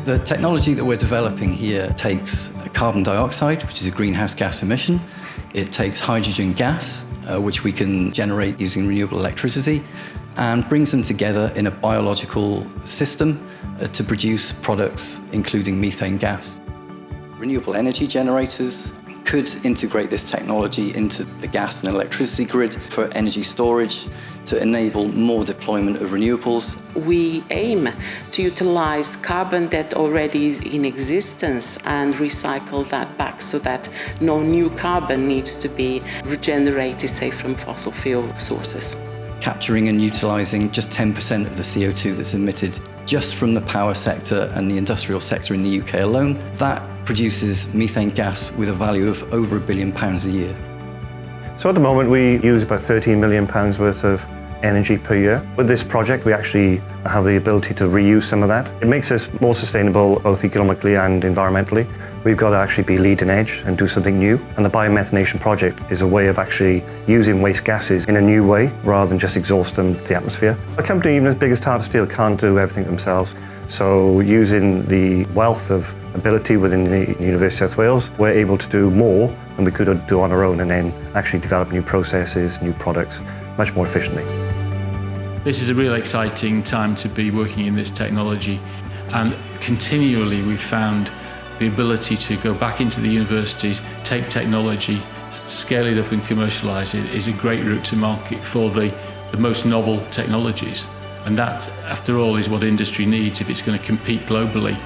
The technology that we're developing here takes carbon dioxide, which is a greenhouse gas emission. It takes hydrogen gas, which we can generate using renewable electricity, and brings them together in a biological system to produce products including methane gas. Renewable energy generators could integrate this technology into the gas and electricity grid for energy storage to enable more deployment of renewables. We aim to utilize carbon that already is in existence and recycle that back so that no new carbon needs to be regenerated, say, from fossil fuel sources. Capturing and utilising just 10% of the CO2 that's emitted just from the power sector and the industrial sector in the UK alone, that produces methane gas with a value of over £1 billion a year. So at the moment we use about £13 million worth of energy per year. With this project we actually have the ability to reuse some of that. It makes us more sustainable both economically and environmentally. We've got to actually be leading edge and do something new. And the biomethanation project is a way of actually using waste gases in a new way rather than just exhaust them to the atmosphere. A company even as big as Tata Steel can't do everything themselves. So using the wealth of ability within the University of South Wales, we're able to do more than we could do on our own and then actually develop new processes, new products much more efficiently. This is a really exciting time to be working in this technology, and continually we've found the ability to go back into the universities, take technology, scale it up and commercialise it is a great route to market for the most novel technologies. And that, after all, is what industry needs if it's going to compete globally.